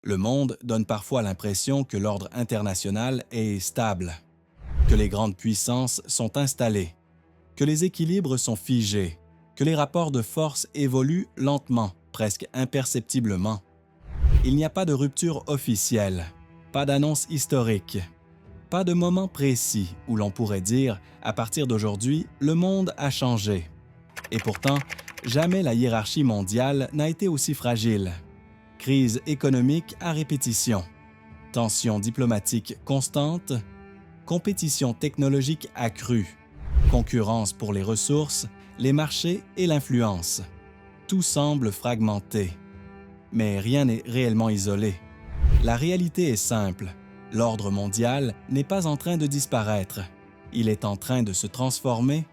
Le monde donne parfois l'impression que l'ordre international est stable, que les grandes puissances sont installées, que les équilibres sont figés, que les rapports de force évoluent lentement, presque imperceptiblement. Il n'y a pas de rupture officielle, pas d'annonce historique, pas de moment précis où l'on pourrait dire « à partir d'aujourd'hui, le monde a changé ». Et pourtant, jamais la hiérarchie mondiale n'a été aussi fragile. Crise économique à répétition, tensions diplomatiques constantes, compétition technologique accrue, concurrence pour les ressources, les marchés et l'influence. Tout semble fragmenté. Mais rien n'est réellement isolé. La réalité est simple. L'ordre mondial n'est pas en train de disparaître. Il est en train de se transformer.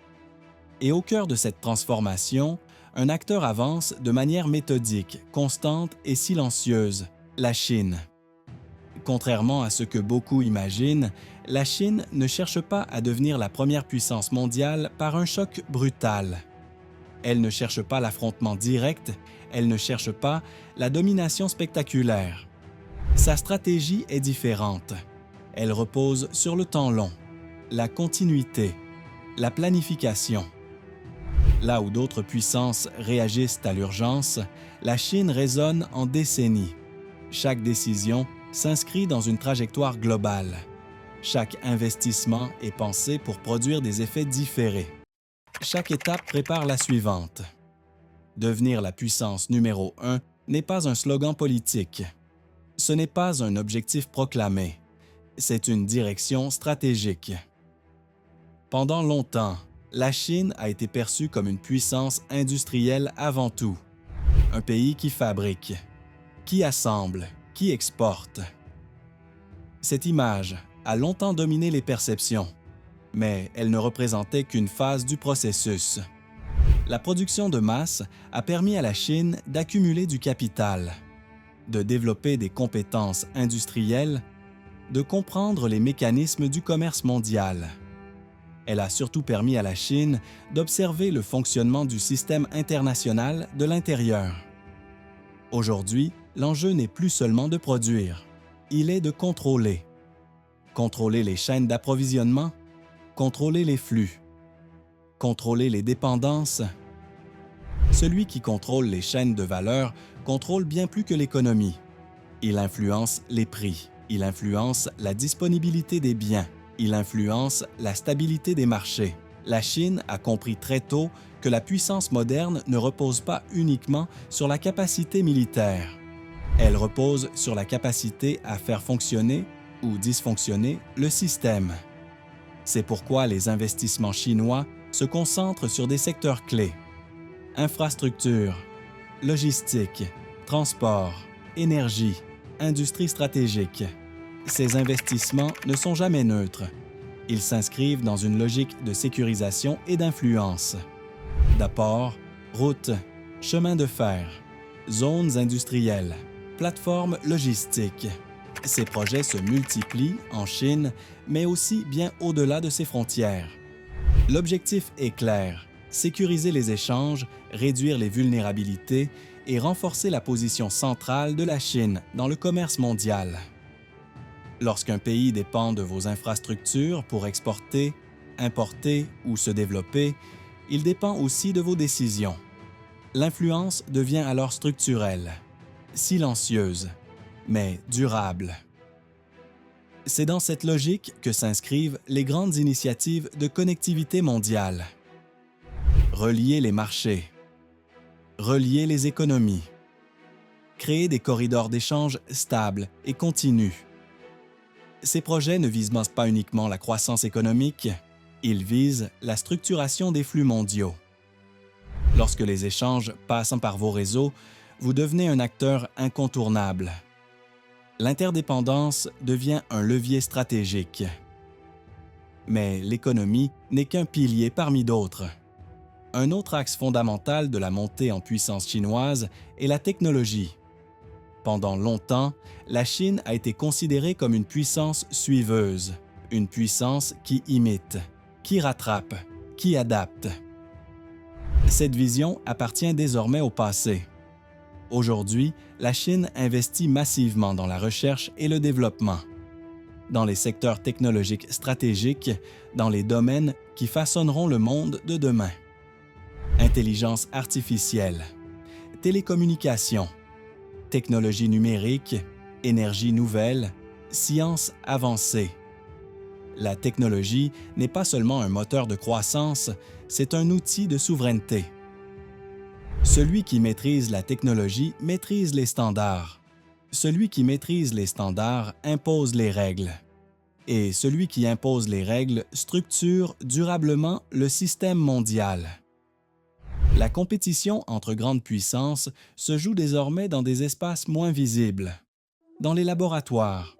Et au cœur de cette transformation, un acteur avance de manière méthodique, constante et silencieuse, la Chine. Contrairement à ce que beaucoup imaginent, la Chine ne cherche pas à devenir la première puissance mondiale par un choc brutal. Elle ne cherche pas l'affrontement direct, elle ne cherche pas la domination spectaculaire. Sa stratégie est différente. Elle repose sur le temps long, la continuité, la planification. Là où d'autres puissances réagissent à l'urgence, la Chine raisonne en décennies. Chaque décision s'inscrit dans une trajectoire globale. Chaque investissement est pensé pour produire des effets différés. Chaque étape prépare la suivante. Devenir la puissance numéro 1 n'est pas un slogan politique. Ce n'est pas un objectif proclamé. C'est une direction stratégique. Pendant longtemps, la Chine a été perçue comme une puissance industrielle avant tout. Un pays qui fabrique, qui assemble, qui exporte. Cette image a longtemps dominé les perceptions, mais elle ne représentait qu'une phase du processus. La production de masse a permis à la Chine d'accumuler du capital, de développer des compétences industrielles, de comprendre les mécanismes du commerce mondial. Elle a surtout permis à la Chine d'observer le fonctionnement du système international de l'intérieur. Aujourd'hui, l'enjeu n'est plus seulement de produire, il est de contrôler. Contrôler les chaînes d'approvisionnement, contrôler les flux, contrôler les dépendances. Celui qui contrôle les chaînes de valeur contrôle bien plus que l'économie. Il influence les prix, il influence la disponibilité des biens, il influence la stabilité des marchés. La Chine a compris très tôt que la puissance moderne ne repose pas uniquement sur la capacité militaire. Elle repose sur la capacité à faire fonctionner ou dysfonctionner le système. C'est pourquoi les investissements chinois se concentrent sur des secteurs clés. Infrastructure, logistique, transport, énergie, industrie stratégique. Ces investissements ne sont jamais neutres. Ils s'inscrivent dans une logique de sécurisation et d'influence. D'apport, routes, chemins de fer, zones industrielles, plateformes logistiques. Ces projets se multiplient en Chine, mais aussi bien au-delà de ses frontières. L'objectif est clair, sécuriser les échanges, réduire les vulnérabilités et renforcer la position centrale de la Chine dans le commerce mondial. Lorsqu'un pays dépend de vos infrastructures pour exporter, importer ou se développer, il dépend aussi de vos décisions. L'influence devient alors structurelle, silencieuse, mais durable. C'est dans cette logique que s'inscrivent les grandes initiatives de connectivité mondiale. Relier les marchés, relier les économies, créer des corridors d'échange stables et continus. Ces projets ne visent pas uniquement la croissance économique, ils visent la structuration des flux mondiaux. Lorsque les échanges passent par vos réseaux, vous devenez un acteur incontournable. L'interdépendance devient un levier stratégique. Mais l'économie n'est qu'un pilier parmi d'autres. Un autre axe fondamental de la montée en puissance chinoise est la technologie. Pendant longtemps, la Chine a été considérée comme une puissance suiveuse, une puissance qui imite, qui rattrape, qui adapte. Cette vision appartient désormais au passé. Aujourd'hui, la Chine investit massivement dans la recherche et le développement, dans les secteurs technologiques stratégiques, dans les domaines qui façonneront le monde de demain. Intelligence artificielle, télécommunications, technologie numérique, énergie nouvelle, sciences avancées. La technologie n'est pas seulement un moteur de croissance, c'est un outil de souveraineté. Celui qui maîtrise la technologie maîtrise les standards. Celui qui maîtrise les standards impose les règles. Et celui qui impose les règles structure durablement le système mondial. La compétition entre grandes puissances se joue désormais dans des espaces moins visibles, dans les laboratoires,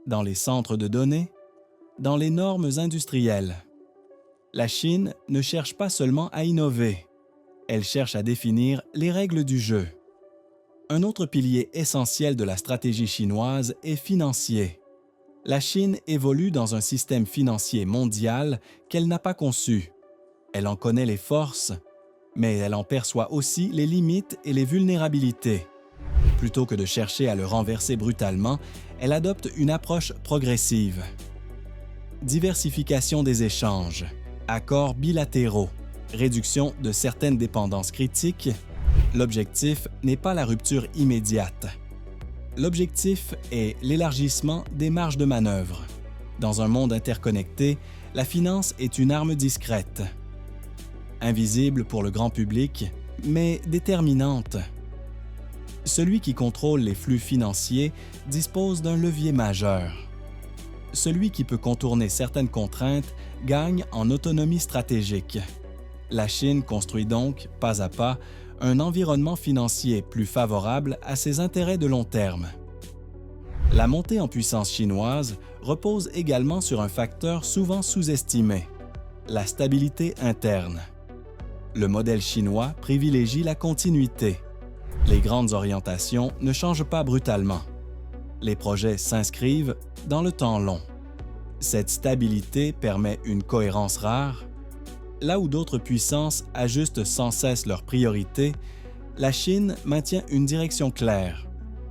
dans les centres de données, dans les normes industrielles. La Chine ne cherche pas seulement à innover, elle cherche à définir les règles du jeu. Un autre pilier essentiel de la stratégie chinoise est financier. La Chine évolue dans un système financier mondial qu'elle n'a pas conçu. Elle en connaît les forces, mais elle en perçoit aussi les limites et les vulnérabilités. Plutôt que de chercher à le renverser brutalement, elle adopte une approche progressive. Diversification des échanges, accords bilatéraux, réduction de certaines dépendances critiques. L'objectif n'est pas la rupture immédiate. L'objectif est l'élargissement des marges de manœuvre. Dans un monde interconnecté, la finance est une arme discrète, invisible pour le grand public, mais déterminante. Celui qui contrôle les flux financiers dispose d'un levier majeur. Celui qui peut contourner certaines contraintes gagne en autonomie stratégique. La Chine construit donc, pas à pas, un environnement financier plus favorable à ses intérêts de long terme. La montée en puissance chinoise repose également sur un facteur souvent sous-estimé, la stabilité interne. Le modèle chinois privilégie la continuité. Les grandes orientations ne changent pas brutalement. Les projets s'inscrivent dans le temps long. Cette stabilité permet une cohérence rare. Là où d'autres puissances ajustent sans cesse leurs priorités, la Chine maintient une direction claire.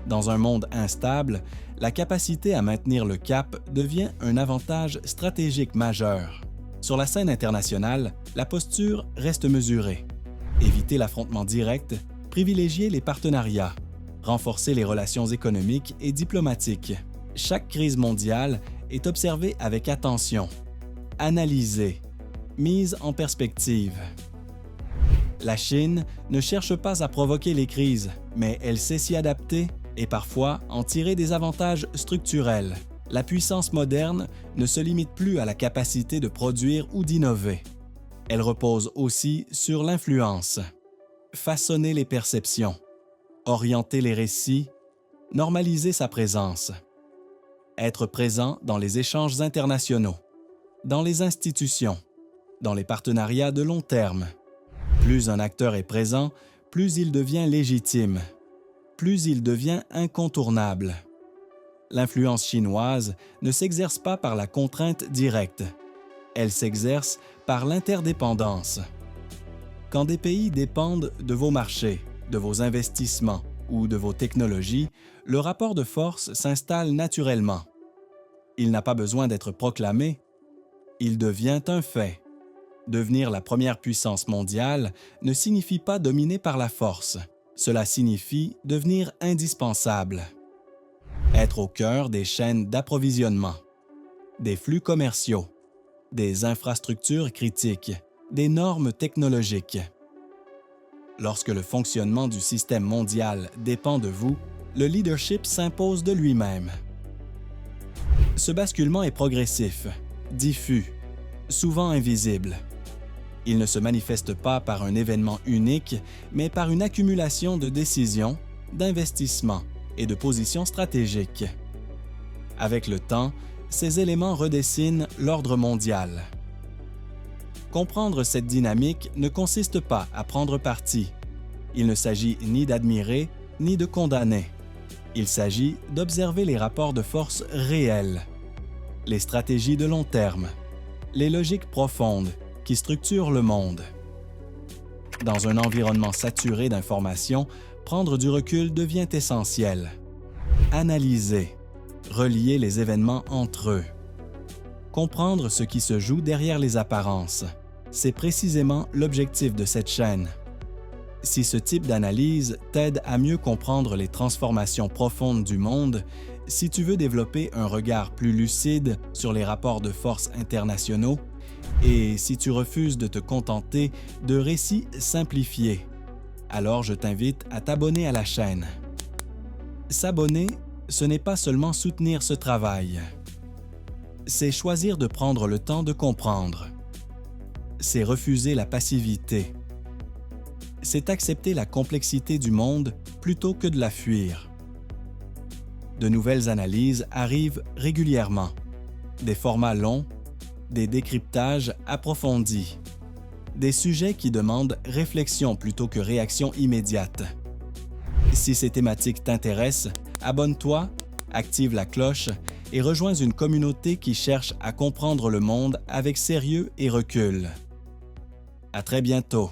Dans un monde instable, la capacité à maintenir le cap devient un avantage stratégique majeur. Sur la scène internationale, la posture reste mesurée. Éviter l'affrontement direct, privilégier les partenariats, renforcer les relations économiques et diplomatiques. Chaque crise mondiale est observée avec attention, analysée, mise en perspective. La Chine ne cherche pas à provoquer les crises, mais elle sait s'y adapter et parfois en tirer des avantages structurels. La puissance moderne ne se limite plus à la capacité de produire ou d'innover. Elle repose aussi sur l'influence. Façonner les perceptions, orienter les récits, normaliser sa présence. Être présent dans les échanges internationaux, dans les institutions, dans les partenariats de long terme. Plus un acteur est présent, plus il devient légitime, plus il devient incontournable. L'influence chinoise ne s'exerce pas par la contrainte directe, elle s'exerce par l'interdépendance. Quand des pays dépendent de vos marchés, de vos investissements ou de vos technologies, le rapport de force s'installe naturellement. Il n'a pas besoin d'être proclamé, il devient un fait. Devenir la première puissance mondiale ne signifie pas dominer par la force. Cela signifie devenir indispensable. Être au cœur des chaînes d'approvisionnement, des flux commerciaux, des infrastructures critiques, des normes technologiques. Lorsque le fonctionnement du système mondial dépend de vous, le leadership s'impose de lui-même. Ce basculement est progressif, diffus, souvent invisible. Il ne se manifeste pas par un événement unique, mais par une accumulation de décisions, d'investissements et de positions stratégiques. Avec le temps, ces éléments redessinent l'ordre mondial. Comprendre cette dynamique ne consiste pas à prendre parti. Il ne s'agit ni d'admirer, ni de condamner. Il s'agit d'observer les rapports de force réels, les stratégies de long terme, les logiques profondes qui structurent le monde. Dans un environnement saturé d'informations, prendre du recul devient essentiel. Analyser, relier les événements entre eux. Comprendre ce qui se joue derrière les apparences. C'est précisément l'objectif de cette chaîne. Si ce type d'analyse t'aide à mieux comprendre les transformations profondes du monde, si tu veux développer un regard plus lucide sur les rapports de force internationaux, et si tu refuses de te contenter de récits simplifiés, alors je t'invite à t'abonner à la chaîne. S'abonner, ce n'est pas seulement soutenir ce travail. C'est choisir de prendre le temps de comprendre. C'est refuser la passivité. C'est accepter la complexité du monde plutôt que de la fuir. De nouvelles analyses arrivent régulièrement. Des formats longs, des décryptages approfondis. Des sujets qui demandent réflexion plutôt que réaction immédiate. Si ces thématiques t'intéressent, abonne-toi, active la cloche et rejoins une communauté qui cherche à comprendre le monde avec sérieux et recul. À très bientôt.